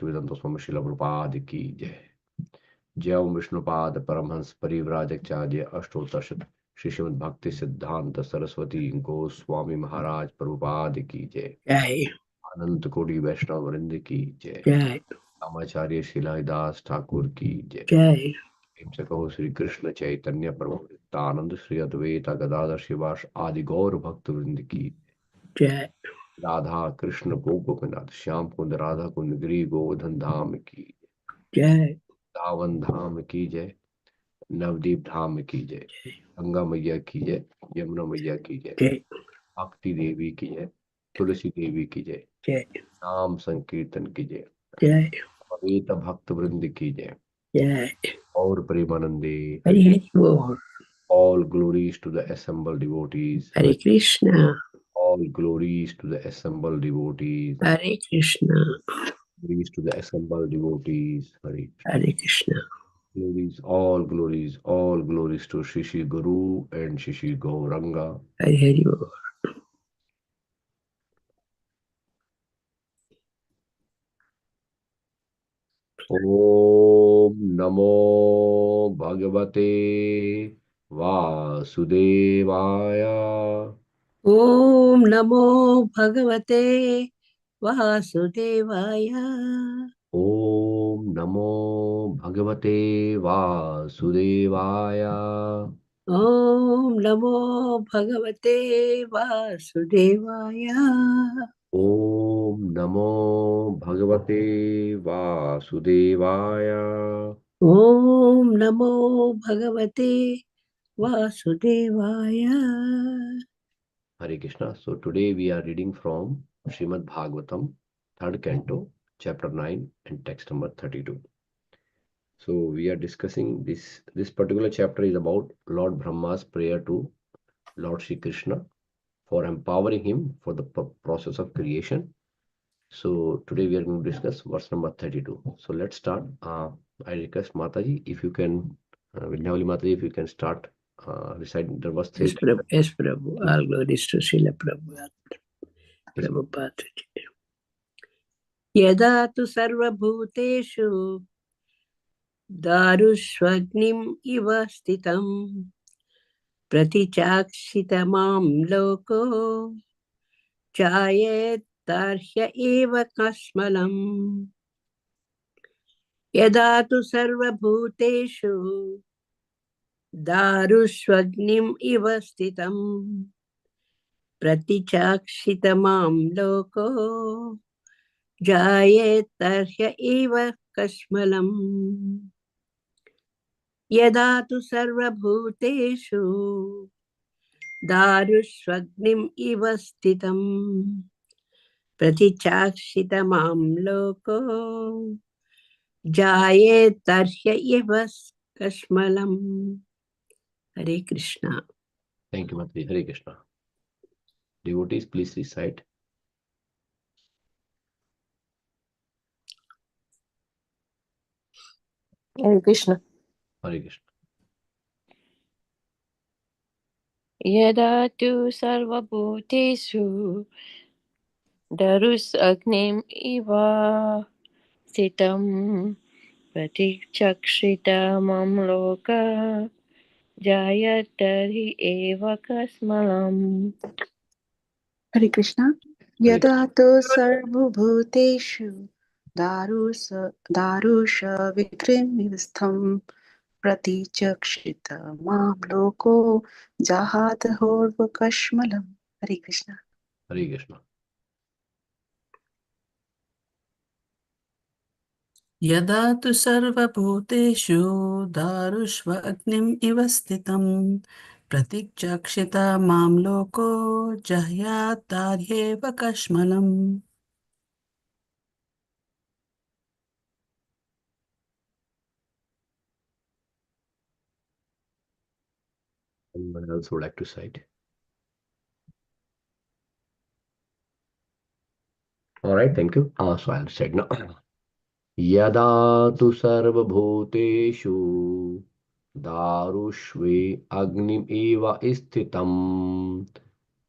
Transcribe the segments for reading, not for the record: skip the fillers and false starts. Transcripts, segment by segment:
भक्तिवेदांत स्वामी श्रील प्रभुपाद की जय। जय ओम विष्णुपाद परमहंस परिव्राजकाचार्य अष्टोत्तर श्री श्रीमद् भक्ति सिद्धांत सरस्वती गोस्वामी महाराज प्रभुपाद की जय। जय अनंत कोटि वैष्णव वृंद की जय। जय रामाचार्य शिलादास ठाकुर की जय। जय से कहो श्री कृष्ण चैतन्य प्रभु नित्यानंद श्री अद्वैत गदाधर शिवास आदि गौर भक्त वृंद की जय राधा कृष्ण गोपिनाथ श्याम कुंद राधा कुंद गिरी गोवर्धन धाम की जय दावन धाम की जय। नवदीप धाम की जय। गंगा मैया की जय। यमुना मैया की जय। जय भक्ति देवी की जय। तुलसी देवी की जय। जय नाम संकीर्तन की जय। जय अवेत भक्त वृंद की जय। जय और प्रेमानंदे हरि हरि बोल। all glories to the assembled devotees. Hare Krishna All glories to the assembled devotees. Hare Krishna Glories to the assembled devotees. Hari. Hare Krishna Glories, all glories to Shishi Guru and Shishi Gauranga. हरे हरि बोल। Om Namo Bhagavate Vasudevaya. ओम नमो भगवते वासुदेवाय। Om Namo Bhagavate Vasudevaya. ओम नमो भगवते वासुदेवाय। Om Namo Bhagavate Vasudevaya. ओम नमो भगवते वासुदेवाय। Hare Krishna. So today we are reading from Srimad Bhagavatam, third canto, chapter 9 and text number 32. So we are discussing this particular chapter is about Lord Brahma's prayer to Lord Shri Krishna for empowering him for the process of creation. So today we are going to discuss verse number 32. So let's start. I request Mataji if you can, Vidyavali Mataji, if you can start reciting the verse 32. Yes, Prabhu. All glories to Srila Prabhupada. Prabhupada. यदा तु सर्वभूतेषु दारुष्वग्निम् इव स्थितं प्रतिचाक्षितमां लोको जायेत्तर्ह्य एव कस्मलम्। यदा तु सर्वभूतेषु दारुष्वग्निम् इव स्थितं प्रतिचाक्षितमां लोको जायेत्तर्ह्य एव कस्मलम्। यदा तु सर्वभूतेषु दारुष्वग्निम् इव स्थितं प्रतिचाक्षितमां लोको जायेत्तर्ह्य एव कस्मलम्। हरे Krishna. Thank you, Mataji. Hare Krishna. Devotees, please recite. Hare Krishna. Hare Krishna. यदा तु सर्वभूतेषु दारुष्वग्निम् इव स्थितं प्रतिचक्षितमं लोकः जायतर्हि एव कस्मलम्। हरे कृष्णा। Hare यदा Krishna. तो सर्वभूतेषु दारुषविक्रिमिस्थं प्रतिचक्षितमां लोको जाहातहोर्वकश्मलम्। हरे कृष्णा। Hare Krishna. यदा तु सर्वभूतेषु दारुष्वग्निम् इव स्थितं प्रतीक्षाक्षिता मां लोको जह्यात्तार्ह्येव कश्मलम्। Anyone else would like to cite? All right, thank you. So I'll cite now. यदा तु सर्वभूतेषु दारुष्वे अग्निमिव स्थितं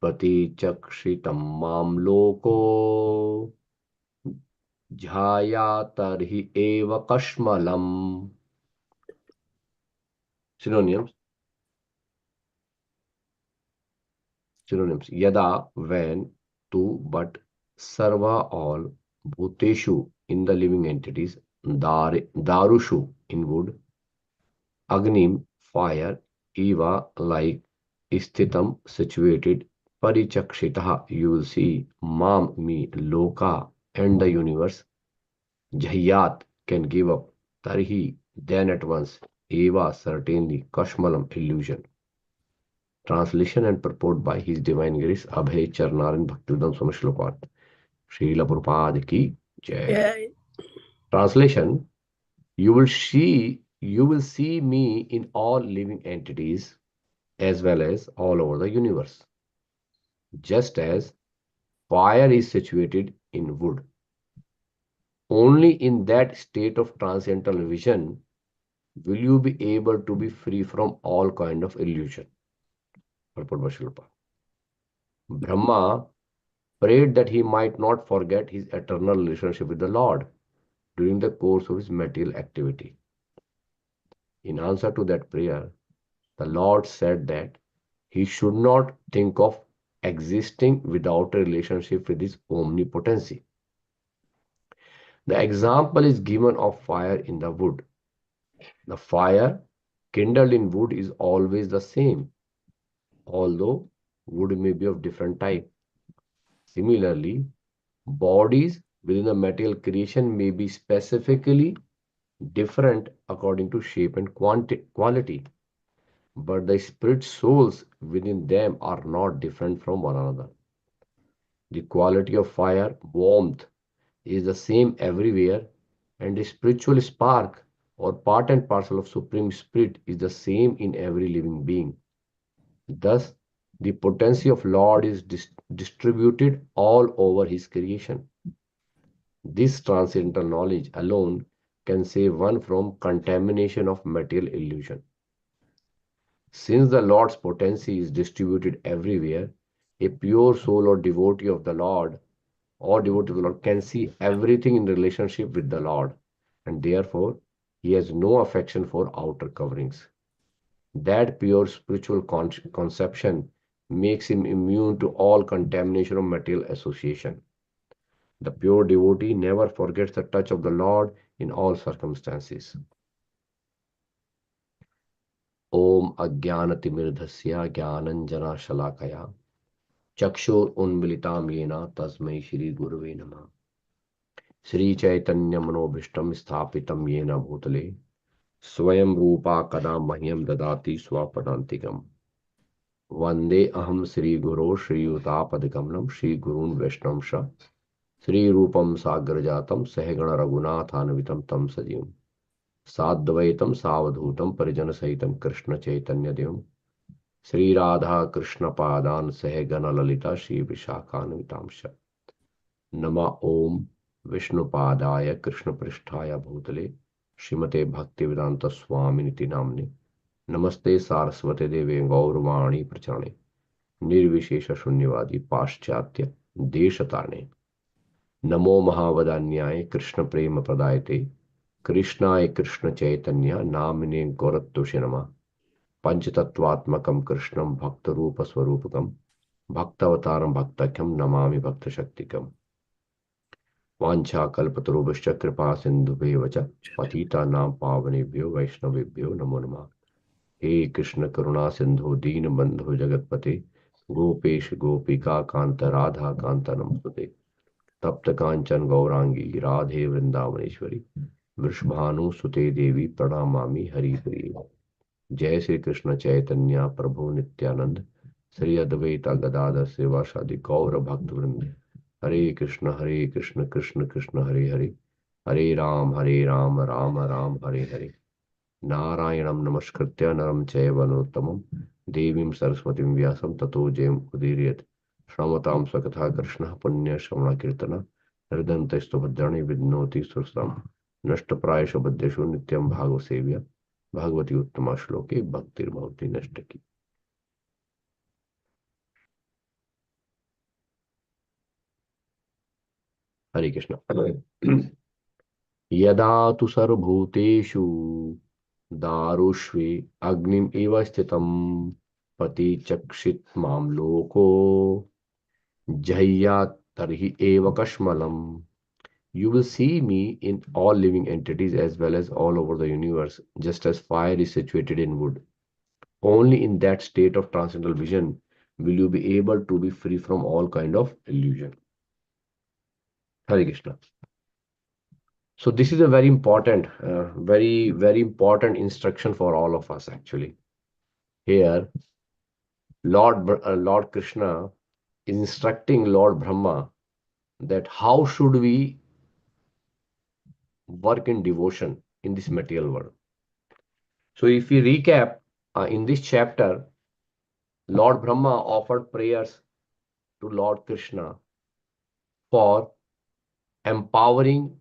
प्रतिचक्षितं मां लोको ध्यायातर्हि एव कश्मलम्. Synonyms. Synonyms. Yada, when, to, but, sarva, all, bhuteshu, in the living entities, darushu, in wood, agnim, fire, eva, like, isthitam, situated, parichakshitaha, you will see, mam, me, loka, and the universe, jhayat, can give up, tarhi, then at once, eva, certainly, kashmalam, illusion. Translation and purport by His Divine Grace Abhay Charnaran Bhaktivedanta Swami Shlokat. Srila Prabhupada ki jai. Yeah. Translation: you will see me in all living entities as well as all over the universe. Just as fire is situated in wood. Only in that state of transcendental vision will you be able to be free from all kind of illusion. Purport by Srila Prabhupada. Brahma prayed that he might not forget his eternal relationship with the Lord during the course of his material activity. In answer to that prayer, the Lord said that he should not think of existing without a relationship with his omnipotency. The example is given of fire in the wood. The fire kindled in wood is always the same, although wood may be of different type. Similarly, bodies within the material creation may be specifically different according to shape and quality, but the spirit souls within them are not different from one another. The quality of fire, warmth, is the same everywhere, and the spiritual spark or part and parcel of Supreme Spirit is the same in every living being. Thus, the potency of Lord is distributed all over His creation. This transcendental knowledge alone can save one from contamination of material illusion. Since the Lord's potency is distributed everywhere, a pure soul or devotee of the Lord can see everything in relationship with the Lord, and therefore he has no affection for outer coverings. That pure spiritual conception makes him immune to all contamination of material association. The pure devotee never forgets the touch of the Lord in all circumstances. Om Ajnanatimirthasya Jnananjana चक्षुरुन्मिलितां येन तस्मै श्रीगुरवे नमः. श्रीचैतन्यमनोभीष्टं स्थापितं येन भूतले स्वयं रूपा कदा मह्यं ददाति स्वपदान्तिकम्. वन्दे अहं श्रीगुरो श्रीयुतापदकमलं श्रीगुरून् वैष्णवंश श्रीरूपं साग्रजातं सहगण रघुनाथान्वितं तं सजीवं साद्वैतं सावधूतं परिजनसहितं कृष्ण चैतन्यदेवं श्री राधा कृष्ण पादान सहगण ललिता श्री विशाखान्वितांश. नमः ओम विष्णुपादाय कृष्ण पृष्ठाय भूतले श्रीमते भक्तिवेदांत स्वामिनिति नामने नमस्ते सारस्वते देवे गौरवाणी प्रचारणे निर्विशेष शून्यवादी पाश्चात्य देशतारणे. नमो महावदान्याय कृष्ण प्रेम प्रदायते कृष्णाय कृष्ण चैतन्य नामिने गौरत्तुषे नमः. पंचतत्वात्मकं कृष्णं भक्तरूपस्वरूपकं भक्तावतारं भक्तख्यं नमामि भक्तशक्तिकम्. वाञ्छाकल्पतरुभ्यश्च कृपा सिन्धुभ्येव च पतितानां पावनेभ्यो वैष्णवेभ्यो नमो नमः. हे कृष्ण करुणा सिंधु दीनबन्धु जगत्पते गोपेश गोपिका कांत राधा कांत नमस्ते. तप्त कांचन गौरांगी राधे वृंदावनेश्वरी वृषभानुसुते देवी प्रणमामि हरिप्रिये. जय श्री कृष्ण चैतन्य प्रभु नित्यानंद श्री अद्वैता गदाधर शिवासादि गौर भक्त वृंद. हरे कृष्ण कृष्ण कृष्ण हरे हरे हरे राम राम राम हरे हरे. नारायणं नमस्कृत्य नरं चैव नरोत्तमं देवीं सरस्वतीं व्यासं ततो जयम् उदीरयेत्. श्रमतां स्वकथा कृष्णः पुण्य श्रवण कीर्तन हृदयन्तस्तु भद्राणि विघ्नोति सुरसाम् नष्टप्रायश बद्धेषु नित्यं भागवसेव्य भगवती उत्तमा श्लोके भक्तिर्भवति नष्टकी. Hare Krishna. यदा तु सर्वभूतेषु दारुष्वे अग्निम इव स्थितं पतिचक्षित् मां लोको जह्यात् तर्हि एव कश्मलम्. You will see me in all living entities as well as all over the universe, just as fire is situated in wood. Only in that state of transcendental vision will you be able to be free from all kind of illusion. Hare Krishna. So this is a very important, very important instruction for all of us actually. Here, Lord Krishna is instructing Lord Brahma that how should we work in devotion in this material world. So if we recap, in this chapter, Lord Brahma offered prayers to Lord Krishna for empowering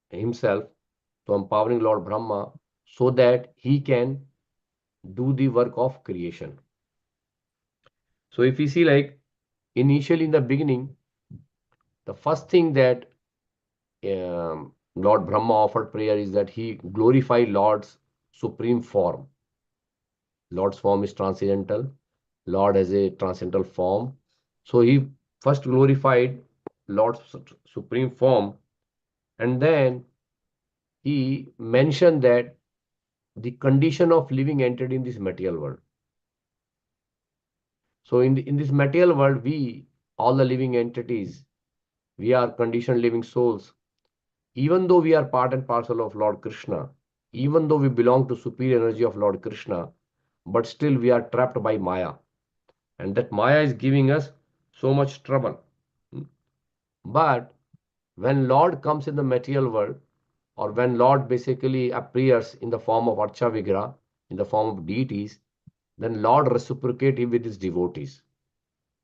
himself, to empowering Lord Brahma so that he can do the work of creation. So if we see, like, initially in the beginning, the first thing that Lord Brahma offered prayer is that he glorified Lord's supreme form. Lord's form is transcendental. Lord has a transcendental form. So he first glorified Lord's supreme form, and then he mentioned that the condition of living entity in this material world. So in this material world, we, all the living entities, we are conditioned living souls. Even though we are part and parcel of Lord Krishna, even though we belong to superior energy of Lord Krishna, but still we are trapped by Maya. And that Maya is giving us so much trouble. But when Lord comes in the material world, or when Lord basically appears in the form of Archa Vigraha, in the form of deities, then Lord reciprocates with his devotees.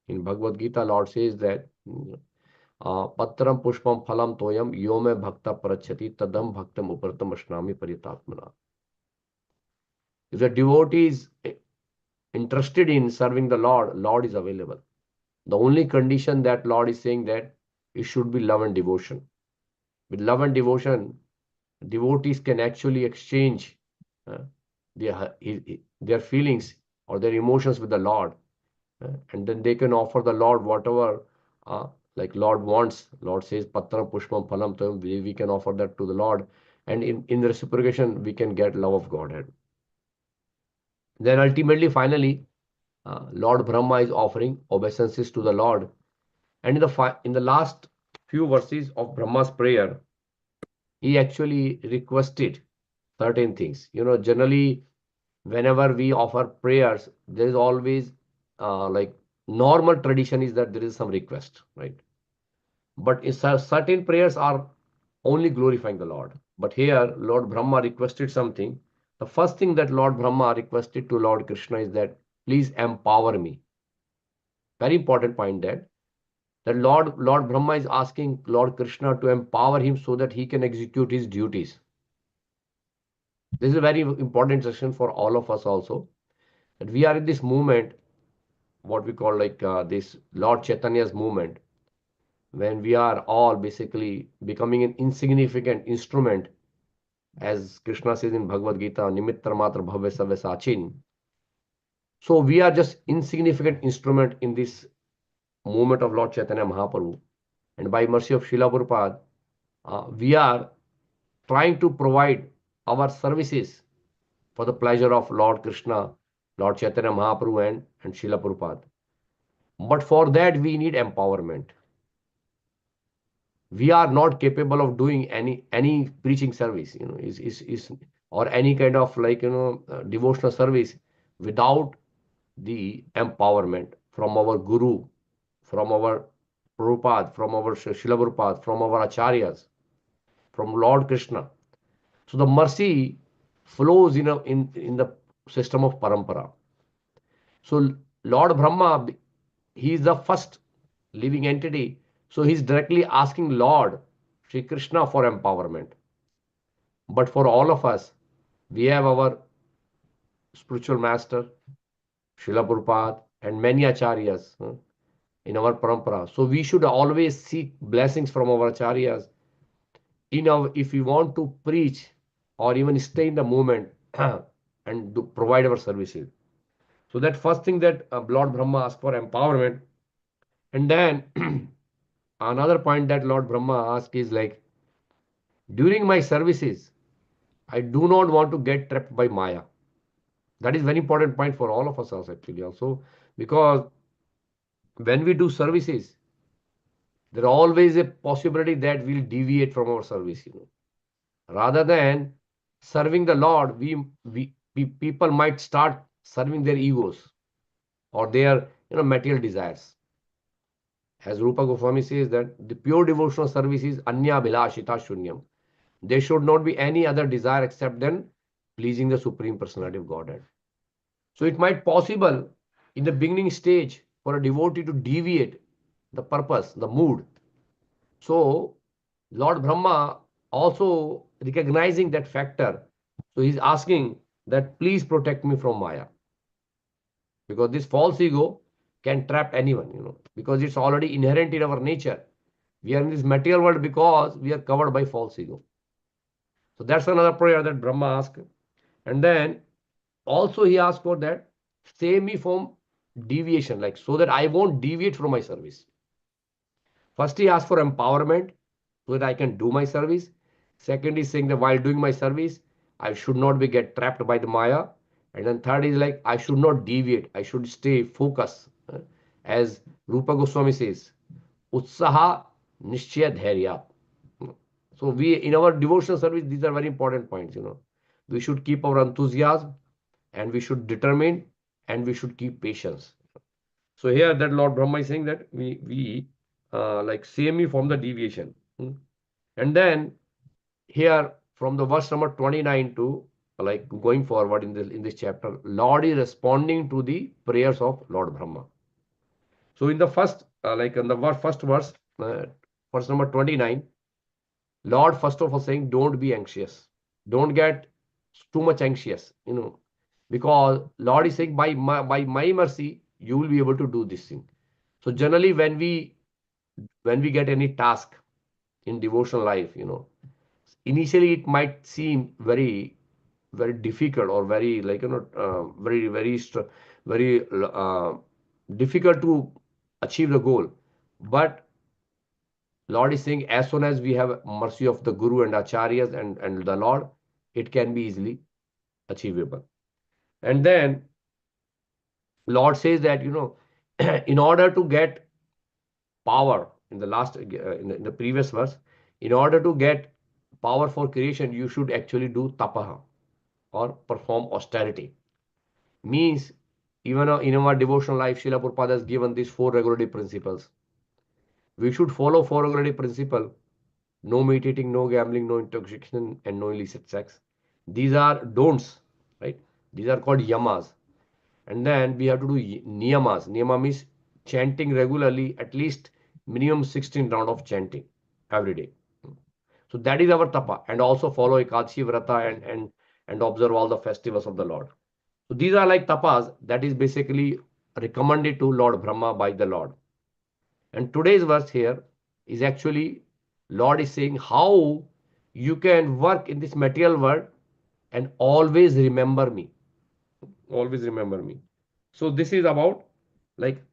In Bhagavad Gita, Lord says that patram pushpam phalam toyam yome bhakta prachati tadam bhaktam upratam ashnami paritatmana. If the devotee is interested in serving the Lord, Lord is available. The only condition that Lord is saying that it should be love and devotion. With love and devotion, devotees can actually exchange their feelings or their emotions with the Lord, and then they can offer the Lord whatever like Lord wants. Lord says patram pushpam phalam toyam, we can offer that to the Lord, and in reciprocation we can get love of Godhead. Then ultimately, finally, Lord Brahma is offering obeisances to the Lord, and in the last few verses of Brahma's prayer, he actually requested certain things. Generally, whenever we offer prayers, there is always like normal tradition is that there is some request, right? But certain prayers are only glorifying the Lord. But here, Lord Brahma requested something. The first thing that Lord Brahma requested to Lord Krishna is that please empower me. Very important point that Lord Brahma is asking Lord Krishna to empower him so that he can execute his duties. This is a very important session for all of us also. That we are in this movement, what we call like this Lord Chaitanya's movement, when we are all basically becoming an insignificant instrument, as Krishna says in Bhagavad Gita, Nimittar Matra Bhavya Savya Sachin. So we are just insignificant instrument in this movement of Lord Chaitanya Mahaprabhu. And by mercy of Srila Prabhupada, we are trying to provide our services for the pleasure of Lord Krishna, Lord Chaitanya Mahaprabhu and Srila Prabhupada. But for that we need empowerment. We are not capable of doing any preaching service, or any kind of like devotional service without the empowerment from our Guru, from our Prabhupada, from our Srila Prabhupada, from our Acharyas, from Lord Krishna. So the mercy flows in the system of parampara. So Lord Brahma, he is the first living entity. So he's directly asking Lord Sri Krishna for empowerment. But for all of us, we have our spiritual master, Srila Prabhupada, and many acharyas. in our parampara. So we should always seek blessings from our acharyas if we want to preach or even stay in the movement and provide our services. So that first thing that Lord Brahma asked for empowerment, and then another point that Lord Brahma asked is like, during my services, I do not want to get trapped by Maya. That is very important point for all of us actually also, because when we do services, there always a possibility that we'll deviate from our service. Rather than serving the Lord, people might start serving their egos or their material desires. As Rupa Goswami says that the pure devotional service is anya bilashita shunyam. There should not be any other desire except then pleasing the Supreme Personality of Godhead. So it might possible in the beginning stage for a devotee to deviate the purpose, the mood. So Lord Brahma also recognizing that factor. So he's asking that please protect me from Maya. Because this false ego can trap anyone, because it's already inherent in our nature. We are in this material world because we are covered by false ego. So that's another prayer that Brahma asked. And then also he asked for that, save me from deviation, like so that I won't deviate from my service. First, he asked for empowerment so that I can do my service. Second is saying that while doing my service, I should not be get trapped by the Maya. And then third is like I should not deviate. I should stay focused. As Rupa Goswami says, Utsaha Nishchaya Dhairya. So we in our devotional service, these are very important points. We should keep our enthusiasm and we should determine and we should keep patience. So here that Lord Brahma is saying that we like save me from the deviation. And then here from the verse number 29 to like going forward in this chapter, Lord is responding to the prayers of Lord Brahma. So in the first like in the first verse, verse number 29, Lord first of all saying, don't be anxious, don't get too much anxious, because Lord is saying by my mercy you will be able to do this thing. So generally when we get any task in devotional life, initially it might seem very very difficult or very very difficult to achieve the goal. But Lord is saying as soon as we have mercy of the Guru and Acharyas and the Lord, it can be easily achievable. And then Lord says that in order to get power in the last in the previous verse, in order to get power for creation, you should actually do tapaha or perform austerity. Means even in our devotional life, Srila Prabhupada has given these 4 regulative principles. We should follow 4 regulative principles: no meat eating, no gambling, no intoxication, and no illicit sex. These are don'ts, right? These are called yamas. And then we have to do niyamas. Niyama means chanting regularly, at least minimum 16 round of chanting every day. So that is our tapa, and also follow Ekadashi Vrata and observe all the festivals of the Lord. So these are like tapas that is basically recommended to Lord Brahma by the Lord. And today's verse here is actually Lord is saying how you can work in this material world and always remember me. Always remember me. So this is about like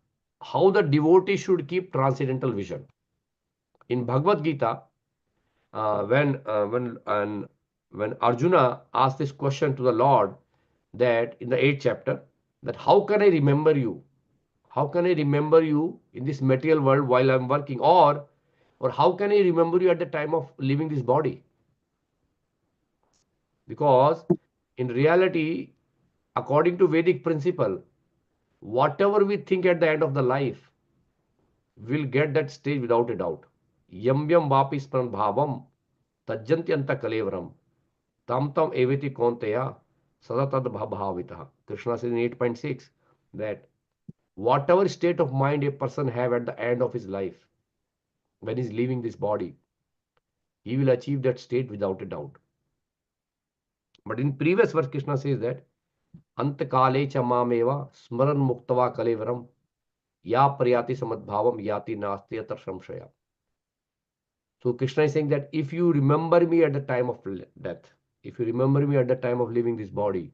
how the devotee should keep transcendental vision. In Bhagavad Gita, when Arjuna asked this question to the Lord, that in the 8th chapter, that how can I remember you? How can I remember you in this material world while I'm working, or how can I remember you at the time of leaving this body? Because in reality, according to Vedic principle, whatever we think at the end of the life, we'll get that stage without a doubt. Yam yam vapi smaran bhavam tajjantyanta kalevaram tam tam eviti konteya sadatad bhavavitah. Krishna says in 8.6 that whatever state of mind a person have at the end of his life, when he's leaving this body, he will achieve that state without a doubt. But in previous verse, Krishna says that Antakale cha mameva smaran muktava kalevaram Ya priyati samadbhavam yati nasti atar samshaya. So Krishna is saying that if you remember me at the time of death, if you remember me at the time of leaving this body,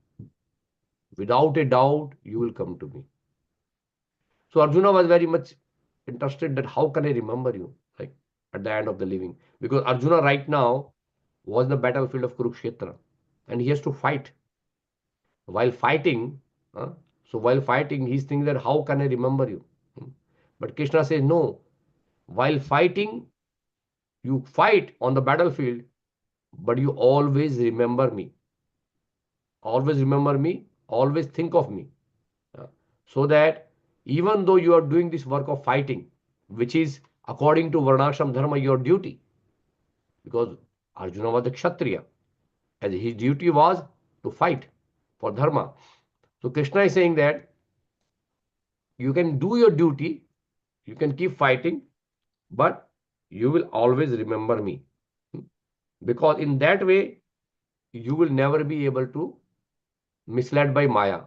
without a doubt, you will come to me. So Arjuna was very much interested that how can I remember you, like at the end of the living? Because Arjuna right now was the battlefield of Kurukshetra, and he has to fight. While fighting, while fighting, he's thinking that how can I remember you? But Krishna says no. While fighting, you fight on the battlefield, but you always remember me. Always remember me. Always think of me. So that even though you are doing this work of fighting, which is according to Varnashram Dharma your duty, because Arjuna was a Kshatriya, and his duty was to fight for Dharma. So Krishna is saying that you can do your duty, you can keep fighting, but you will always remember me. Because in that way, you will never be able to misled by Maya.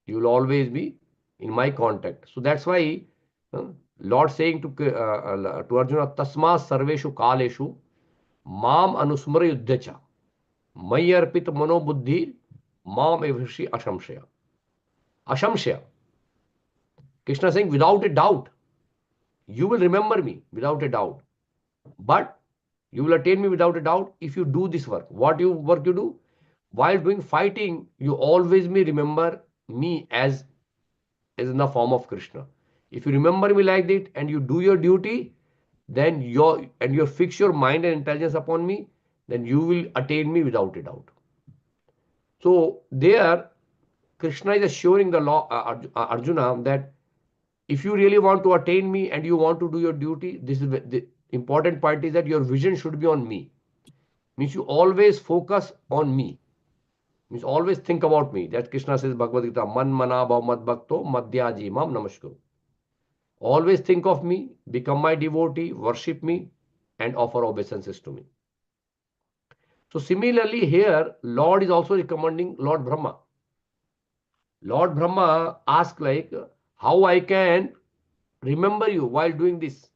You will always be in my contact. So that's why Lord saying to Arjuna, Tasma Sarveshu Kaleshu Mam Anusmara Yuddhacha Mayarpit Manobuddhi Mam Evrishi Ashamshaya. Ashamshaya. Krishna saying, without a doubt, you will remember me without a doubt. But you will attain me without a doubt if you do this work. What work you do? While doing fighting, you always may remember me as in the form of Krishna. If you remember me like that and you do your duty, then you fix your mind and intelligence upon me, then you will attain me without a doubt. So there, Krishna is assuring the Arjuna that if you really want to attain me and you want to do your duty, this is the important point is that your vision should be on me. Means you always focus on me. Means always think about me. That Krishna says Bhagavad Gita, Man mana bhav mad bhakto madhyaji mam namaskar. Always think of me, become my devotee, worship me, and offer obeisances to me. So similarly here, Lord is also recommending Lord Brahma. Lord Brahma asks like, how I can remember you while doing this?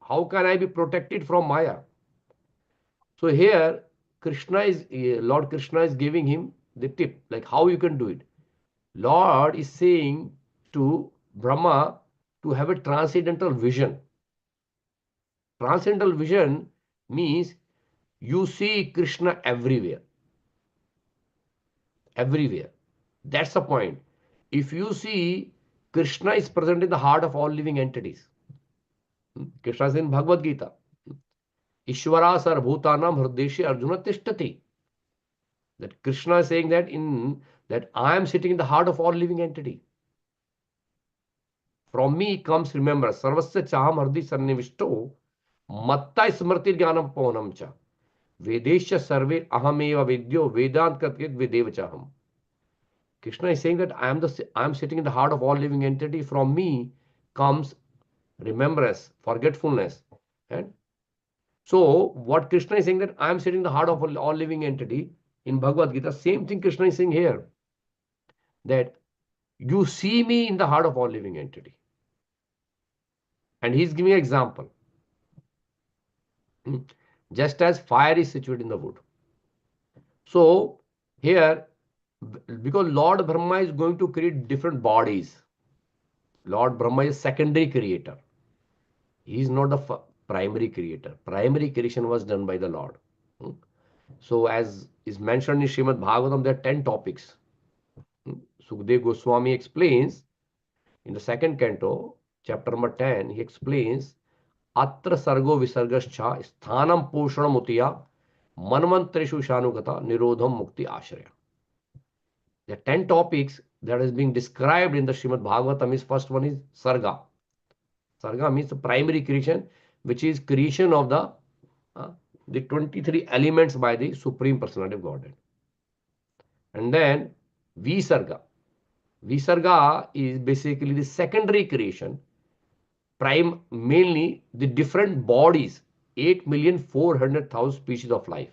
How can I be protected from Maya? So here, Lord Krishna is giving him the tip, like how you can do it. Lord is saying to Brahma to have a transcendental vision. Transcendental vision means you see Krishna everywhere. Everywhere. That's the point. If you see Krishna is present in the heart of all living entities. Krishna is in Bhagavad Gita. Ishvara sarvbhutanam hrideshe Arjuna tishtati. That Krishna is saying that I am sitting in the heart of all living entity. From me comes remembrance. Sarvasya chaham hardi sannivishto matta smrti jnanam pavanam cha. Vedesya sarve ahameva vidyo vedant katkit videv chaham. Krishna is saying that I am sitting in the heart of all living entity. From me comes remembrance, forgetfulness. And so what Krishna is saying that I am sitting in the heart of all living entity in Bhagavad Gita. Same thing Krishna is saying here. That you see me in the heart of all living entity. And he is giving an example. Just as fire is situated in the wood. So here, because Lord Brahma is going to create different bodies. Lord Brahma is secondary creator. He is not the primary creator. Primary creation was done by the Lord. So as is mentioned in Srimad Bhagavatam, there are 10 topics. Sukdev Goswami explains in the second canto, chapter number 10, he explains Atra Sargo Visargascha Sthanam Poshanam Utiya Manmantreshu Shanugata Nirodham Mukti Ashraya. The 10 topics that is being described in the Srimad Bhagavatam is first one is Sarga. Sarga means the primary creation, which is creation of the 23 elements by the Supreme Personality of Godhead. And then Visarga. Visarga is basically the secondary creation, mainly the different bodies, 8,400,000 species of life.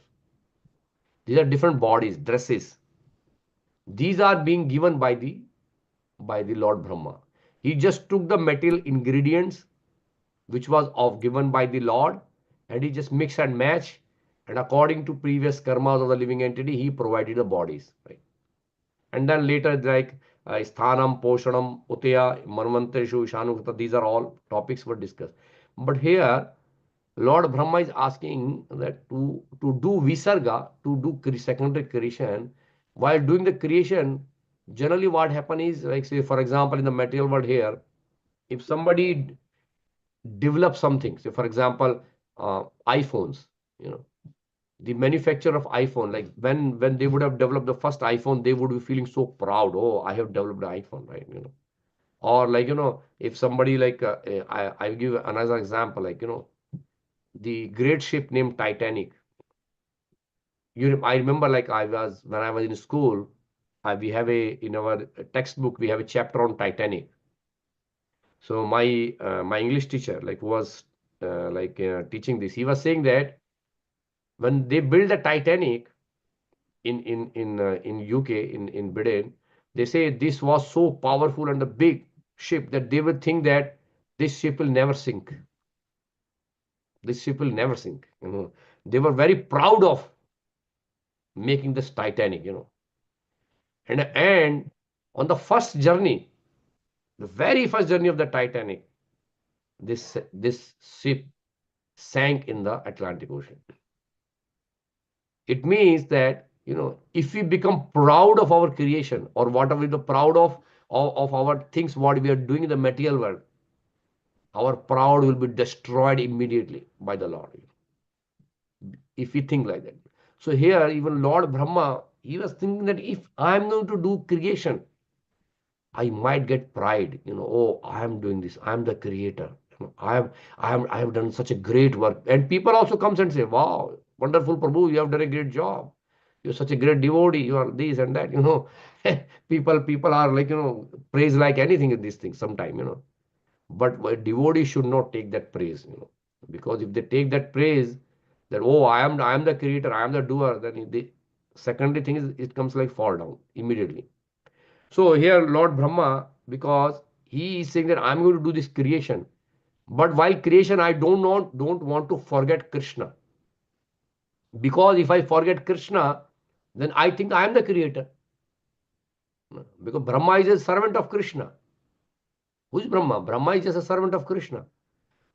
These are different bodies, dresses. These are being given by the Lord Brahma. He just took the material ingredients which was given by the Lord, and he just mix and match, and according to previous karmas of the living entity, he provided the bodies, right? And then later, like sthanam, poshanam, utaya, manvantreshu, ishanukta, these are all topics were discussed. But here, Lord Brahma is asking that to do visarga, to do secondary creation, while doing the creation, generally what happen is, like say for example in the material world here, if somebody develop something, say for example iPhones, you know, the manufacturer of iPhone, like when they would have developed the first iPhone, they would be feeling so proud, oh, I have developed an iPhone, right? You know, or like, you know, if somebody like I'll give another example, like, you know, the great ship named Titanic. I remember, like, when I was in school, we have in our textbook we have a chapter on Titanic. So my English teacher, like, was teaching this. He was saying that when they built the Titanic in UK, in Britain, they say this was so powerful and a big ship that they would think that this ship will never sink. This ship will never sink. You know, they were very proud of making this Titanic. You know, and on the first journey, the very first journey of the Titanic, this ship sank in the Atlantic Ocean. It means that, you know, if we become proud of our creation or whatever we are proud of our things, what we are doing in the material world, our proud will be destroyed immediately by the Lord, if we think like that. So here, even Lord Brahma, he was thinking that if I am going to do creation, I might get pride, you know, oh, I am doing this, I am the creator. You know, I have done such a great work. And people also comes and say, wow, wonderful Prabhu, you have done a great job. You're such a great devotee, you are this and that, you know. People are like, you know, praise like anything in these things sometime, you know. But a devotee should not take that praise, you know, because if they take that praise, that, oh, I am the creator, I am the doer, then the secondary thing is it comes like fall down immediately. So here Lord Brahma, because he is saying that I'm going to do this creation, but while creation I don't want to forget Krishna, because if I forget Krishna, then I think I am the creator, because Brahma is a servant of Krishna. Who is Brahma? Brahma is just a servant of Krishna.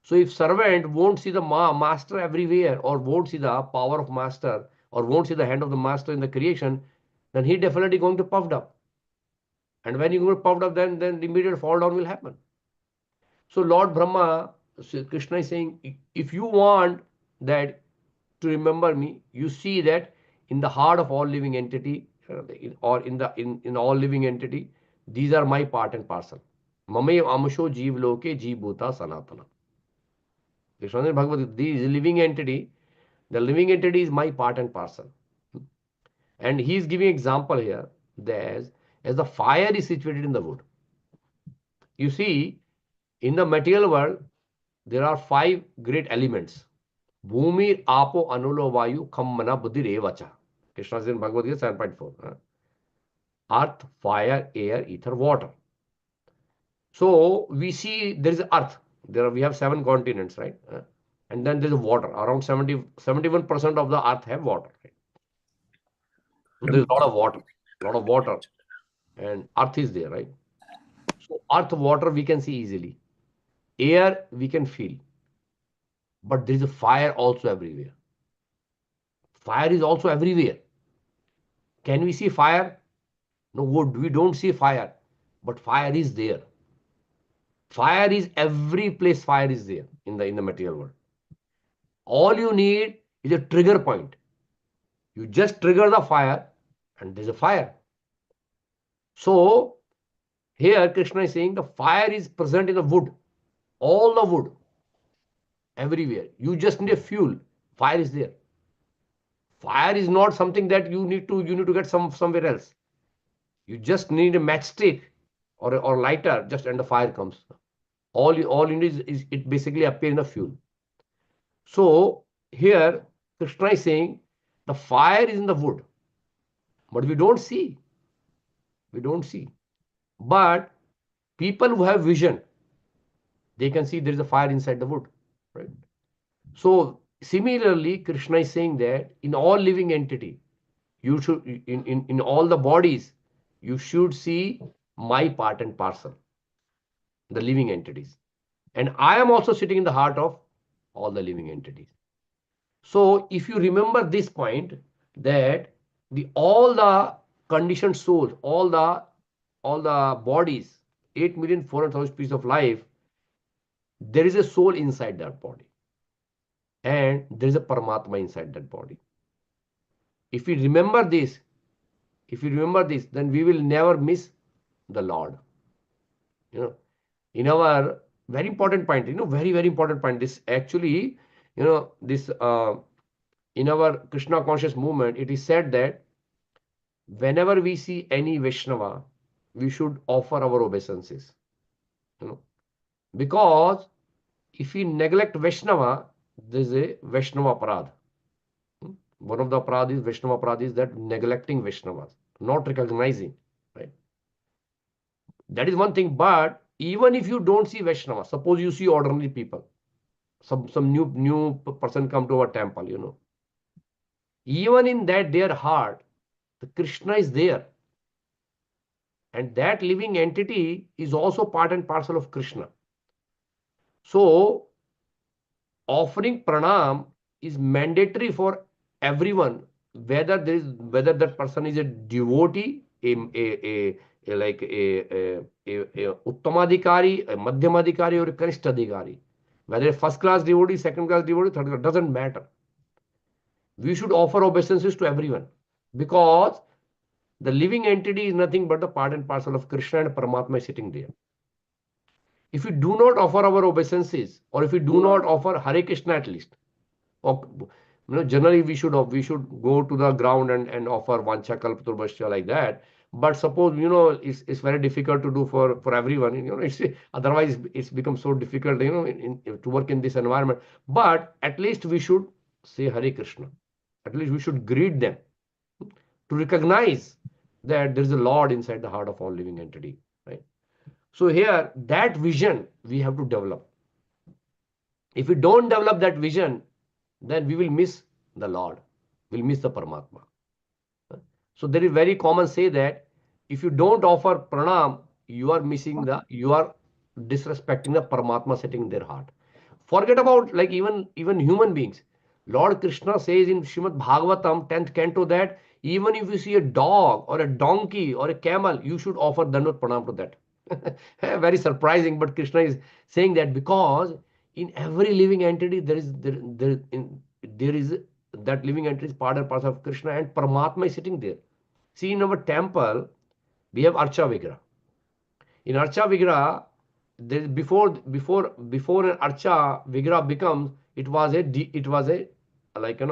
So if servant won't see the master everywhere, or won't see the power of master, or won't see the hand of the master in the creation, then he definitely going to puffed up. And when you get puffed up, then the immediate fall down will happen. So Lord Brahma, Krishna is saying, if you want that to remember me, you see that in the heart of all living entity, or in all living entity, these are my part and parcel. Mame amsho jeev loke jeev bhuta sanatana. Krishna says, Bhagavad, this living entity, the living entity is my part and parcel. And he is giving example here that as the fire is situated in the wood. You see, in the material world, there are 5 great elements. Bhumi, Apo, Anulo, Vayu, Kham, Mana, Buddhi, Revacha. Krishna says in Bhagavad Gita 7.4. Earth, fire, air, ether, water. So we see there is earth. We have 7 continents, right? And then there is water. Around 71% of the earth have water. Right? So there is a lot of water. And earth is there, right? So earth, water we can see easily. Air we can feel. But there is a fire also everywhere. Fire is also everywhere. Can we see fire? No, we don't see fire, but fire is there. Fire is every place. Fire is there in the material world. All you need is a trigger point. You just trigger the fire, and there's a fire. So here Krishna is saying the fire is present in the wood, all the wood, everywhere. You just need a fuel. Fire is there. Fire is not something that you need to get somewhere else. You just need a matchstick or lighter, just and the fire comes. All you need is it basically appear in the fuel. So here Krishna is saying the fire is in the wood, but we don't see. We don't see. But people who have vision, they can see there is a fire inside the wood, right? So similarly, Krishna is saying that in all living entity, you should in all the bodies, you should see my part and parcel, the living entities. And I am also sitting in the heart of all the living entities. So if you remember this point, that the all the conditioned souls, all the bodies, 8,400,000 species of life, there is a soul inside that body, and there is a Paramatma inside that body. If we remember this, then we will never miss the Lord. You know, in our very important point, very, very important point. This actually, this in our Krishna conscious movement, it is said that whenever we see any Vaishnava, we should offer our obeisances. Because if we neglect Vaishnava, there is a Vaishnava aparadh. One of the aparadh is Vaishnava aparadh is that neglecting Vaishnavas, not recognizing, right? That is one thing. But even if you don't see Vaishnava, suppose you see ordinary people, some new person come to our temple, even in that their heart, the Krishna is there, and that living entity is also part and parcel of Krishna. So offering pranam is mandatory for everyone, whether that person is a devotee, like a Uttamadhikari, a Madhyamadhikari, or a Kanishtadhikari, whether a first class devotee, second class devotee, third class, doesn't matter. We should offer obeisances to everyone, because the living entity is nothing but the part and parcel of Krishna, and Paramatma is sitting there. If we do not offer our obeisances, or if we do not offer Hare Krishna at least, or generally we should go to the ground and offer Vancha Kalpatarubhasya like that. But suppose it's very difficult to do for everyone. It's otherwise it's become so difficult to work in this environment. But at least we should say Hare Krishna. At least we should greet them to recognize that there is a Lord inside the heart of all living entity, right? So here, that vision we have to develop. If we don't develop that vision, then we will miss the Lord, we'll miss the Paramatma. So there is very common say that if you don't offer pranam, you are disrespecting the Paramatma sitting in their heart. Forget about like even human beings. Lord Krishna says in Srimad Bhagavatam 10th canto that even if you see a dog or a donkey or a camel, you should offer Dandavat Pranam to that. Very surprising, but Krishna is saying that because in every living entity there is that living entity is part and parcel of Krishna, and Paramatma is sitting there. See, in our temple we have Archa Vigraha. In Archa Vigraha, before an Archa Vigraha becomes, it was a like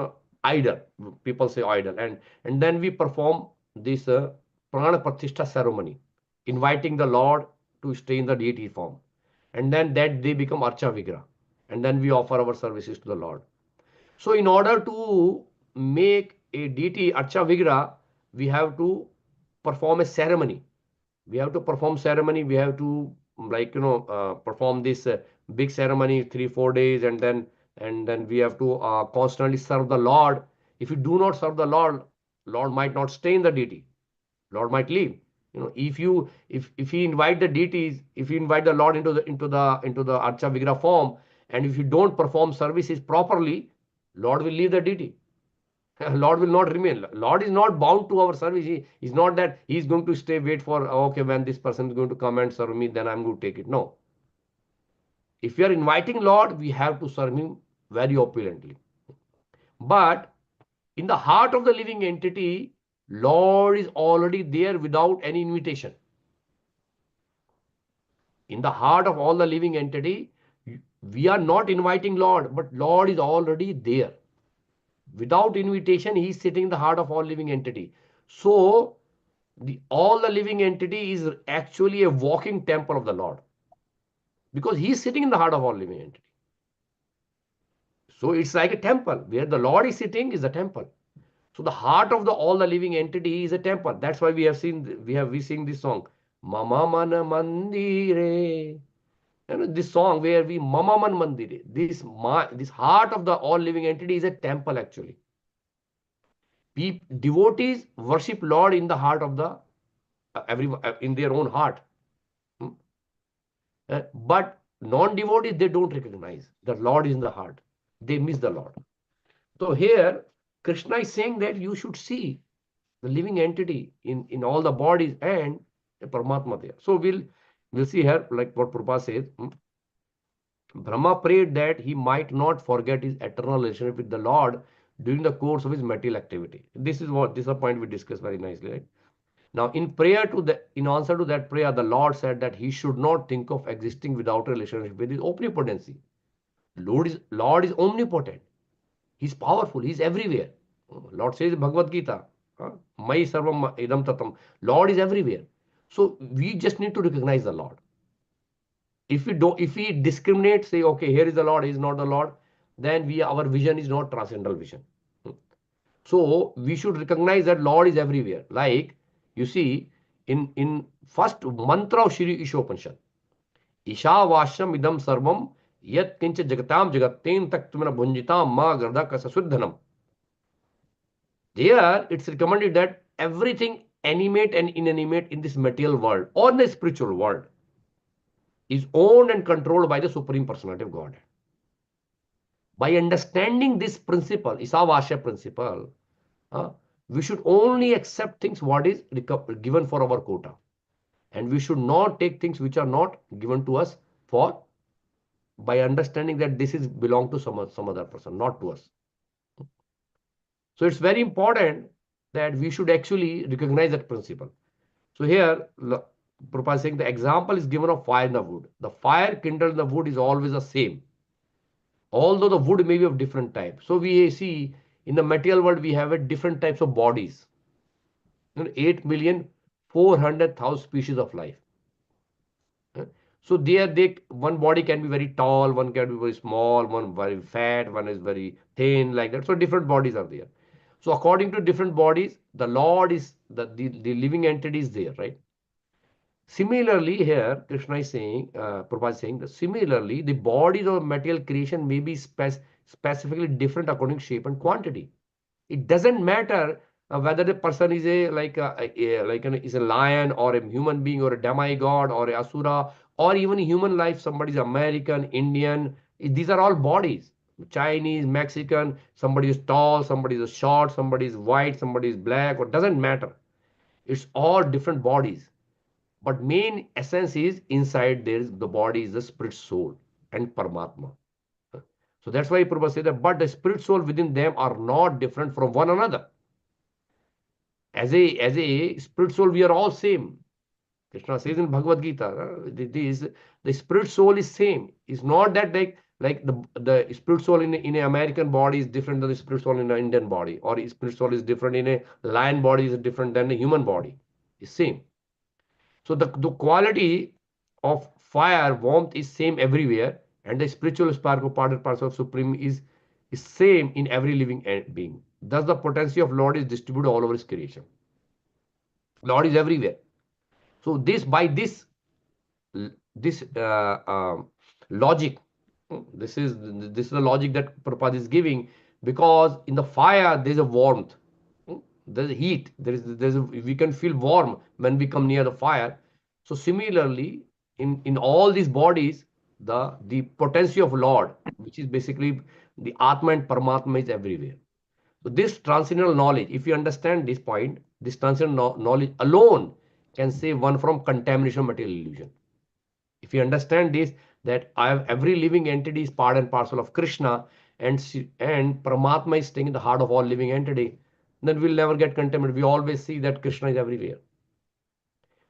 idol. People say idol, and then we perform this Prana Pratishtha ceremony, inviting the Lord to stay in the deity form, and then that they become Archa Vigraha, and then we offer our services to the Lord. So in order to make a deity Archa Vigraha, we have to perform a ceremony. We have to perform ceremony. We have to perform this big ceremony 3-4 days, and then we have to constantly serve the Lord. If you do not serve the Lord, Lord might not stay in the deity. Lord might leave. If you invite the deities, if you invite the Lord into the Archa Vigraha form, and if you don't perform services properly, Lord will leave the deity. Lord will not remain. Lord is not bound to our service. He is not that he is going to stay, wait for, okay, when this person is going to come and serve me, then I'm going to take it. No. If we are inviting Lord, we have to serve him very opulently. But in the heart of the living entity, Lord is already there without any invitation. In the heart of all the living entity, we are not inviting Lord, but Lord is already there. Without invitation, he is sitting in the heart of all living entity. So all the living entity is actually a walking temple of the Lord, because he is sitting in the heart of all living entity. So it's like a temple where the Lord is sitting is a temple. So the heart of all the living entity is a temple. That's why we sing this song. Mama Man Mandire. This song where we Mama Man Mandire. This heart of the all living entity is a temple actually. Devotees worship Lord in the heart of the in their own heart. Hmm? But non-devotees, they don't recognize the Lord is in the heart. They miss the Lord. So here, Krishna is saying that you should see the living entity in all the bodies and the Paramatma there. So we'll see here, like what Prabhupada says. Brahma prayed that he might not forget his eternal relationship with the Lord during the course of his material activity. This is a point we discussed very nicely, right? Now, in answer to that prayer, the Lord said that he should not think of existing without a relationship with his omnipotency. Lord is omnipotent. He's powerful. He's everywhere. Lord says in Bhagavad Gita, Mai sarvam idam tatam. Lord is everywhere. So we just need to recognize the Lord. If we discriminate, say, okay, here is the Lord, he is not the Lord, then our vision is not transcendental vision. So we should recognize that Lord is everywhere. Like you see in first mantra of Shri Ishopanishad, Ishavashyam idam sarvam yat kincha jagatam jagatten taktumana bhunjitam ma garda kasasuddhanam. There it's recommended that everything animate and inanimate in this material world or in the spiritual world is owned and controlled by the Supreme Personality of God. By understanding this principle, Isavasya principle, we should only accept things what is given for our quota. And we should not take things which are not given to us for by understanding that this is belong to some other person, not to us. So it's very important that we should actually recognize that principle. So here, Prabhupada is saying the example is given of fire in the wood. The fire kindled in the wood is always the same, although the wood may be of different type. So we see in the material world we have different types of bodies. 8,400,000 species of life. So one body can be very tall, one can be very small, one very fat, one is very thin, like that. So different bodies are there. So according to different bodies, the Lord is the living entity is there, right? Similarly, here Krishna is saying, Prabhupada is saying that similarly, the bodies of material creation may be specifically different according to shape and quantity. It doesn't matter whether the person is is a lion or a human being or a demigod or a asura or even human life. Somebody is American, Indian. These are all bodies. Chinese, Mexican. Somebody is tall, somebody is short, somebody is white, somebody is black. Or doesn't matter. It's all different bodies. But main essence is inside there is the body is the spirit soul and Paramatma. So that's why Prabhupada said that, but the spirit soul within them are not different from one another. As a spirit soul, we are all same. Krishna says in Bhagavad Gita, the spirit soul is same. It's not that like the spirit soul in an American body is different than the spirit soul in an Indian body, or spirit soul is different in a lion body is different than a human body. It's same. So the quality of fire, warmth is same everywhere, and the spiritual spark of part and parcel of Supreme is same in every living being. Thus, the potency of Lord is distributed all over His creation. Lord is everywhere. So this logic, this is the logic that Prabhupada is giving, because in the fire there is a warmth, there is heat, we can feel warm when we come near the fire. So similarly, in all these bodies, the potency of Lord, which is basically the Atma and Paramatma, is everywhere. So this transcendental knowledge, if you understand this point, this transcendental knowledge alone can save one from contamination of material illusion. If you understand this, that every living entity is part and parcel of Krishna, and Paramatma is staying in the heart of all living entity, then we'll never get contaminated. We always see that Krishna is everywhere.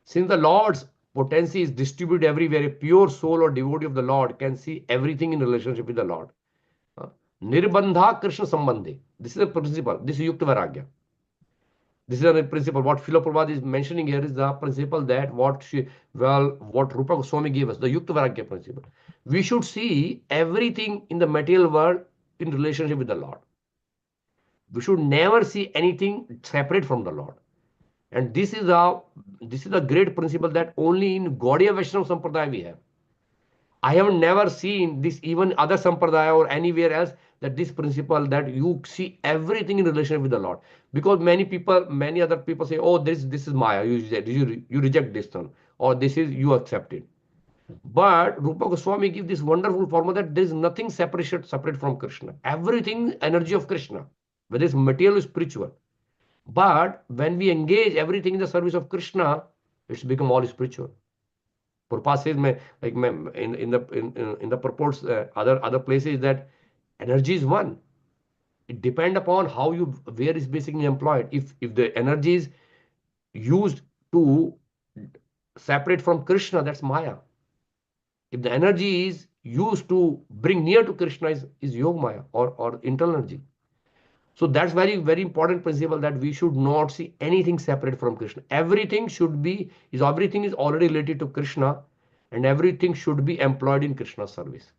Since the Lord's potency is distributed everywhere, a pure soul or devotee of the Lord can see everything in relationship with the Lord. Nirbandha Krishna Sambandhe. This is a principle. This is Yukta Vairagya. This is a principle. What Srila Prabhupada is mentioning here is the principle that what Rupa Goswami gave us, the Yukta Vairagya principle. We should see everything in the material world in relationship with the Lord. We should never see anything separate from the Lord. And this is a great principle that only in Gaudiya Vaishnava Sampradaya we have. I have never seen this even other Sampradaya or anywhere else, that this principle that you see everything in relation with the Lord. Because many other people say, oh, this is Maya, you reject this one, or this is you accept it. But Rupa Goswami gives this wonderful formula that there is nothing separate from Krishna. Everything energy of Krishna, whether it's material or spiritual. But when we engage everything in the service of Krishna, it's become all spiritual. Prabhupada says, in the purports, other places, that energy is one. It depends upon where is basically employed. If the energy is used to separate from Krishna, that's Maya. If the energy is used to bring near to Krishna, is Yoga Maya, or internal energy. So that's very, very important principle, that we should not see anything separate from Krishna. Everything is already related to Krishna, and everything should be employed in Krishna's service.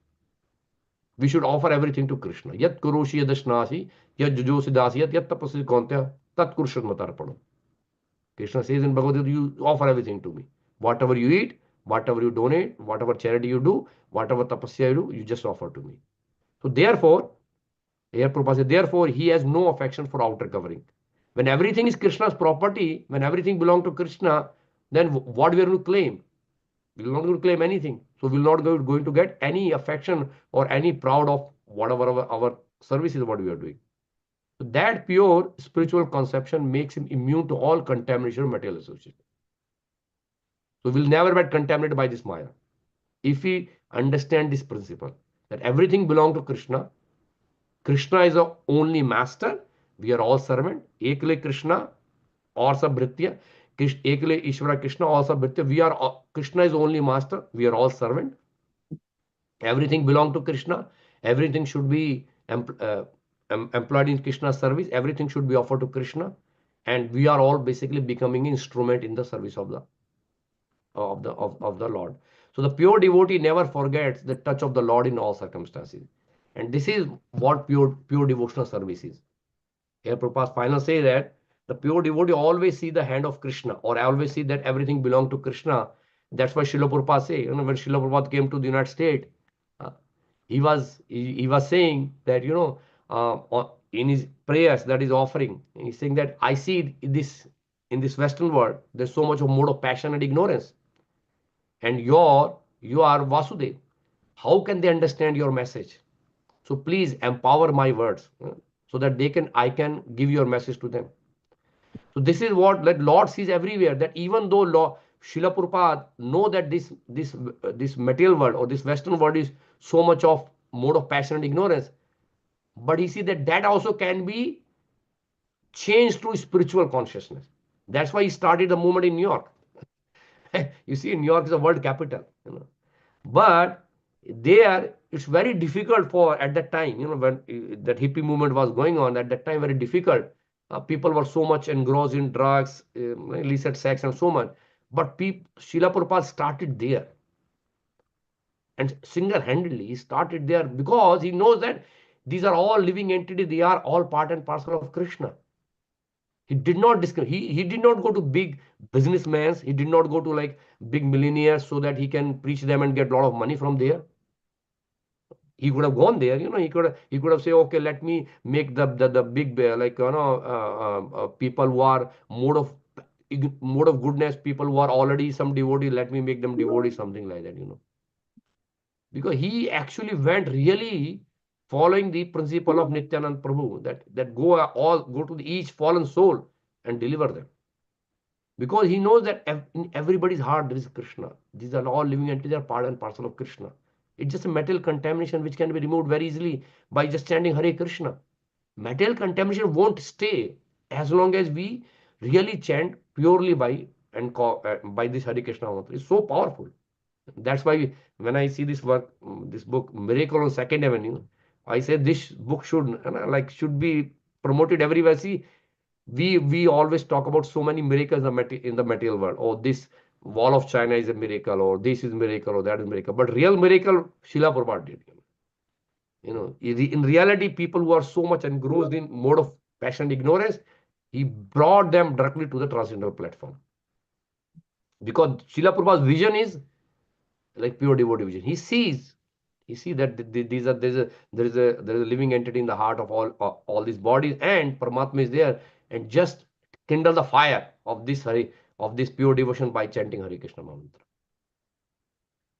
We should offer everything to Krishna. Yat kuroshi yadashnasi, yat jujosi dasiyat, yat tapasi kontya, tat kurushat matarpano. Krishna says in Bhagavad Gita, you offer everything to me. Whatever you eat, whatever you donate, whatever charity you do, whatever tapasya you do, you just offer to me. So therefore, here Prabhupada says, therefore, he has no affection for outer covering. When everything is Krishna's property, when everything belongs to Krishna, then what we are going to claim? We will not going to claim anything. So we will not going to get any affection or any proud of whatever our service is, what we are doing. So that pure spiritual conception makes him immune to all contamination of material association. So we will never get contaminated by this Maya. If we understand this principle, that everything belongs to Krishna, Krishna is the only master, we are all servant. Ekle Krishna or Sabhritya, Ekle Ishvara Krishna or Sabhritya. Krishna is only master, we are all servant. Everything belongs to Krishna. Everything should be employed in Krishna's service. Everything should be offered to Krishna. And we are all basically becoming an instrument in the service of the Lord. So the pure devotee never forgets the touch of the Lord in all circumstances. And this is what pure devotional service is. Here Prabhupada final say that the pure devotee always see the hand of Krishna, or always see that everything belongs to Krishna. That's why Srila Prabhupada say, when Srila Prabhupada came to the United States, he was saying that, in his prayers that he's offering, he's saying that I see in this Western world, there's so much of mode of passion and ignorance. And you are Vasudev. How can they understand your message? So please empower my words, so that I can give your message to them. So this is what Lord sees everywhere, that even though Srila Prabhupada know that this material world or this Western world is so much of mode of passion and ignorance, but he sees that also can be changed to spiritual consciousness. That's why he started the movement in New York. You see, New York is a world capital, but there it's very difficult for, at that time, when that hippie movement was going on, at that time very difficult. People were so much engrossed in drugs, illicit sex and so much. But Srila Prabhupada started there, and single-handedly started there, because he knows that these are all living entities, they are all part and parcel of Krishna. He did not he did not go to big businessmen, he did not go to like big millionaires so that he can preach them and get a lot of money from there. He could have gone there, he could have said, okay, let me make the big, people who are mode of goodness, people who are already some devotee, let me make them devotees, something like that, because he actually went really following the principle of Nityanand Prabhu, that go to each fallen soul and deliver them. Because he knows that in everybody's heart there is Krishna. These are all living entities, they are part and parcel of Krishna. It's just a metal contamination which can be removed very easily by just chanting Hare Krishna. Metal contamination won't stay as long as we really chant purely by this Hare Krishna mantra. It's so powerful. That's why when I see this book, Miracle on Second Avenue, I say this book should be promoted everywhere. See, we always talk about so many miracles in the material world. Oh, this wall of China is a miracle, or this is miracle, or that is miracle. But real miracle, Srila Prabhupada did. In reality, people who are so much engrossed in mode of passion and ignorance, He brought them directly to the transcendental platform. Because Srila Prabhupada's vision is like pure devotee vision. He sees that these are there is a living entity in the heart of all these bodies, and Paramatma is there, and just kindle the fire of this pure devotion by chanting Hare Krishna mantra.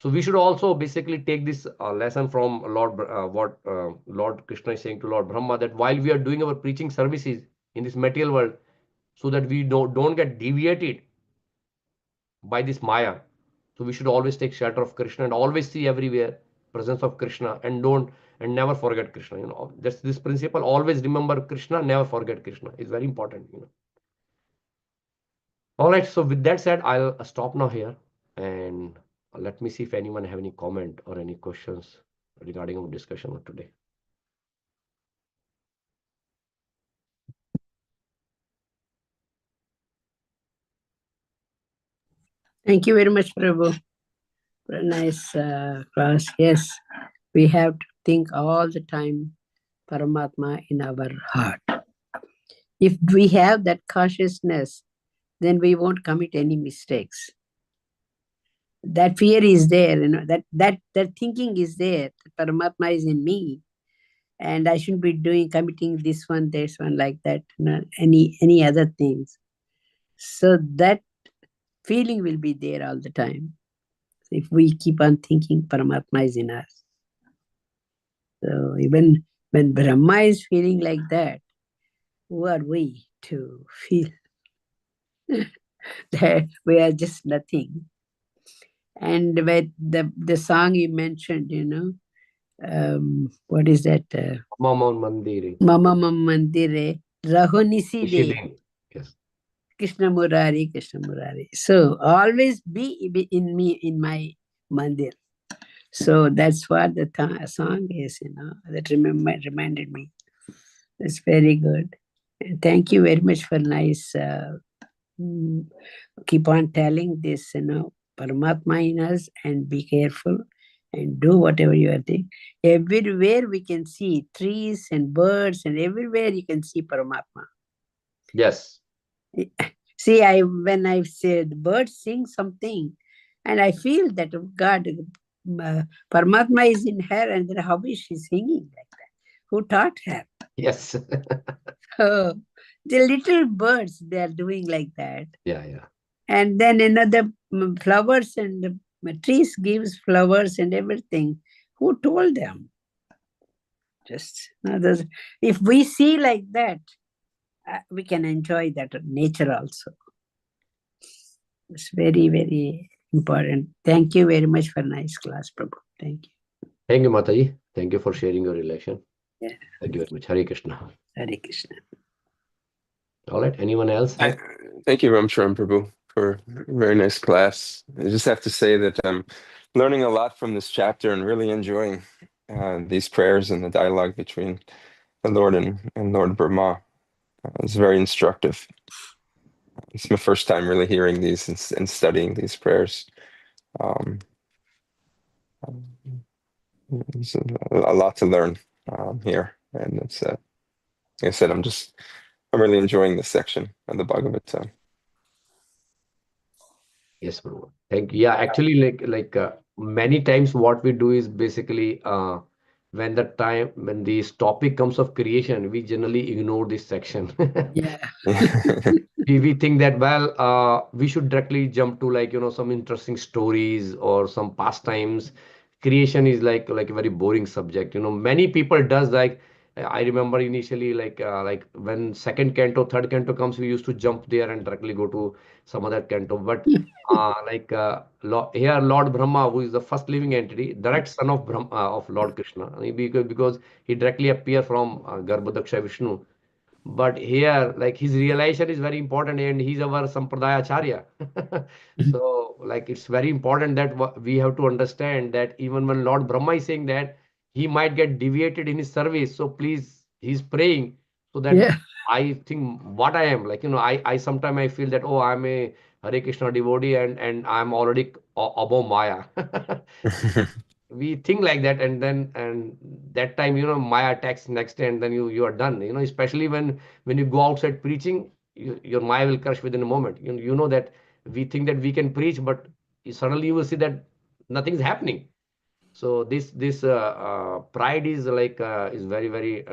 So we should also basically take this lesson from what Lord Krishna is saying to Lord Brahma, that while we are doing our preaching services in this material world, so that we don't get deviated by this Maya. So we should always take shelter of Krishna and always see everywhere presence of Krishna, and never forget Krishna. That's this principle. Always remember Krishna, never forget Krishna. It's very important. All right. So with that said, I'll stop now here, and let me see if anyone have any comment or any questions regarding our discussion of today. Thank you very much, Prabhu, for a nice class. Yes, we have to think all the time Paramatma in our heart. If we have that consciousness, then we won't commit any mistakes. That fear is there, that thinking is there. Paramatma is in me, and I shouldn't be committing this one, like that, any other things. So that feeling will be there all the time if we keep on thinking Paramatma is in us. So even when Brahma is feeling like that, who are we to feel that we are just nothing? And with the song you mentioned, what is that? Mama Mandiri. Mama Mandire Rahonisi De. Yes. Krishna Murari, Krishna Murari. So always be in me, in my mandir. So that's what the song is, that reminded me. It's very good. And thank you very much for nice, keep on telling this, Paramatma in us, and be careful and do whatever you are doing. Everywhere we can see trees and birds, and everywhere you can see Paramatma. Yes. See, when I say the birds sing something, and I feel that God, Paramatma is in her, and then how is she singing like that? Who taught her? Yes. So the little birds, they are doing like that. Yeah, yeah. And then the flowers and the trees gives flowers and everything. Who told them? Just if we see like that, we can enjoy that nature also. It's very, very important. Thank you very much for nice class, Prabhu. Thank you. Thank you, Mataji. Thank you for sharing your relation. Yeah. Thank you very much. Hare Krishna. Hare Krishna. All right. Anyone else? Thank you, Ramcharan Prabhu, for a very nice class. I just have to say that I'm learning a lot from this chapter and really enjoying these prayers and the dialogue between the Lord and Lord Brahma. It's very instructive. It's my first time really hearing these and studying these prayers. There's a lot to learn here, and it's like I said, I'm really enjoying this section of the Bhagavatam. Yes, Prabhu. Thank you. Yeah, actually, like many times what we do is basically when this topic comes of creation, we generally ignore this section. Yeah. We think that, well, we should directly jump to some interesting stories or some pastimes. Creation is like a very boring subject. Many people does like. I remember initially like when second canto, third canto comes, we used to jump there and directly go to some other canto. But here Lord Brahma, who is the first living entity, direct son of Brahma, of Lord Krishna, because he directly appear from Garbhodaksha Vishnu. But here, like, his realization is very important, and he's our Sampradaya Acharya. So, like, it's very important that we have to understand that even when Lord Brahma is saying that he might get deviated in his service, so please, he's praying so that Yeah. I think what I am, I sometimes I feel that, oh, I'm a Hare Krishna devotee and I'm already above Maya. We think like that, and that time Maya attacks next, and then you are done. Especially when you go outside preaching, your Maya will crush within a moment. You know that we think that we can preach, but suddenly you will see that nothing is happening. So this pride is like is very very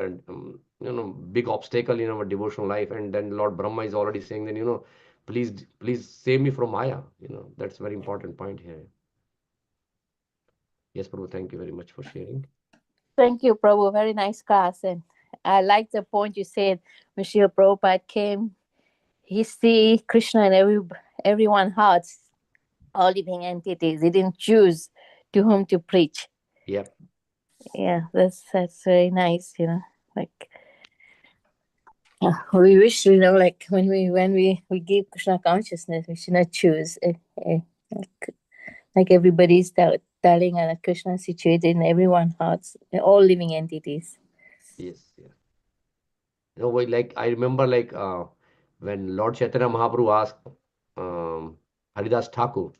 big obstacle in our devotional life. And then Lord Brahma is already saying that please save me from Maya. That's very important point here. Yes, Prabhu, thank you very much for sharing. Thank you, Prabhu. Very nice class. And I like the point you said when Srila Prabhupada came. He see Krishna in everyone's hearts, all living entities. He didn't choose to whom to preach. Yep. Yeah, that's very nice. Like we wish, like when we give Krishna consciousness, we should not choose. Like everybody's telling that Krishna is situated in everyone's hearts, all living entities. Yes. Like I remember when Lord Chaitanya Mahaprabhu asked Haridas Thakur,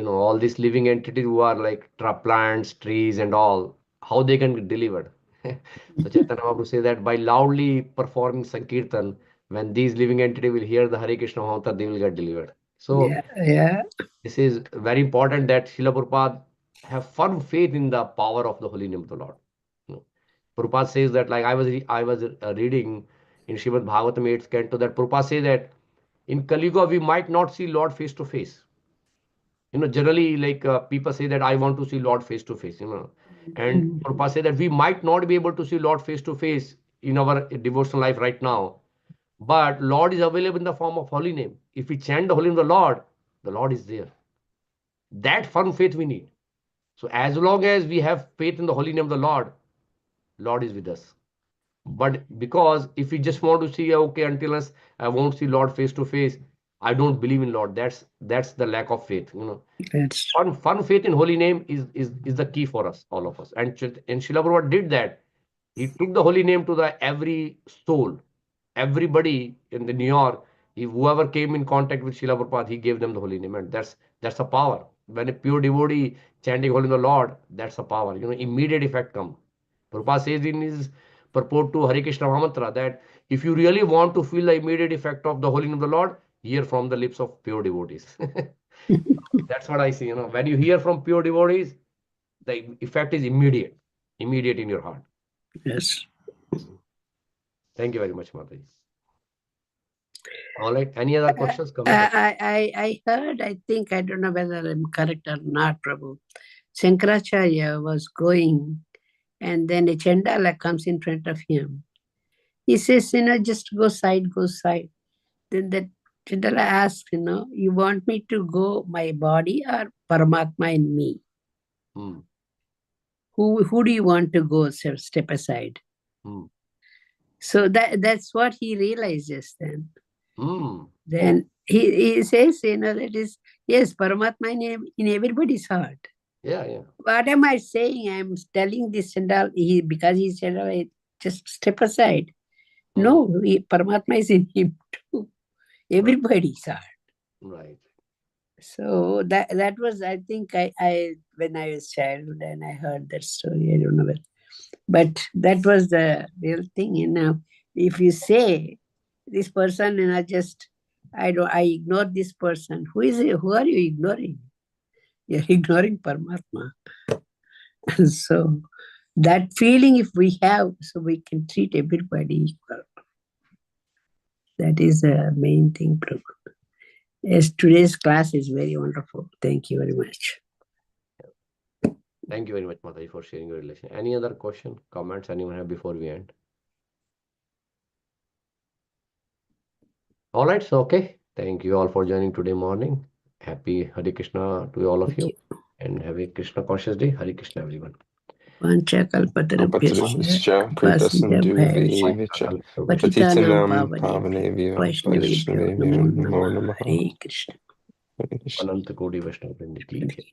all these living entities who are like plants, trees and all, how they can get delivered. So Chaitanya Mahaprabhu say that by loudly performing Sankirtan, when these living entities will hear the Hare Krishna Mahamantra, they will get delivered. So Yeah. this is very important that Srila Prabhupada have firm faith in the power of the holy name of the Lord. Prabhupada says that, like I was reading in Srimad Bhagavatam 8th canto, that Prabhupada says that in Kali Yuga we might not see Lord face to face. Generally, like people say that I want to see Lord face to face. And Prabhupada said that we might not be able to see Lord face to face in our devotional life right now, but Lord is available in the form of holy name. If we chant the holy name of the Lord is there. That firm faith we need. So as long as we have faith in the holy name of the Lord is with us. But because if we just want to see, okay, until us I won't see Lord face to face, I don't believe in Lord. That's the lack of faith. That's Firm faith in holy name is the key for us, all of us. And Srila Prabhupada did that. He took the holy name to the every soul, everybody in the New York. Whoever came in contact with Srila Prabhupada, he gave them the holy name, and that's a power. When a pure devotee chanting holy name of the Lord, that's a power. Immediate effect come. Prabhupada says in his purport to Hare Krishna Mahamantra that if you really want to feel the immediate effect of the holy name of the Lord, hear from the lips of pure devotees. That's what I see. When you hear from pure devotees, the effect is immediate in your heart. yes. Thank you very much, Mataji. All right. Any other questions? Comments? I heard, I think, I don't know whether I'm correct or not, Prabhu. Shankaracharya was going, and then a Chandala comes in front of him. He says, just go side. Then that Chandala asks, you want me to go my body or Paramatma in me? Who do you want to go step aside? So that's what he realizes then. Then he says, that is, yes, Paramatma in everybody's heart. Yeah. What am I saying? I'm telling this Chandal, because he said, just step aside. No, Paramatma is in him too. Everybody's heart. Right. So that was, I think, I when I was childhood and I heard that story, I don't know where. But that was the real thing. If you say this person, I ignore this person. Who are you ignoring? You're ignoring Paramatma. So that feeling, if we have, so we can treat everybody equal. That is the main thing, Prabhu. Yes, today's class is very wonderful. Thank you very much. Thank you very much, Mataji, for sharing your relation. Any other question, comments anyone have before we end? All right, so okay. Thank you all for joining today morning. Happy Hare Krishna to all of you. And have a Krishna conscious day. Hare Krishna, everyone. Patrabhischa Kritasindhuvevicha Patitanam Pavanebhyo Vaishnavebhyo Namo Namaha. Hare Krishna. Ananta Kodi Vaishnava Vrinda ki jai.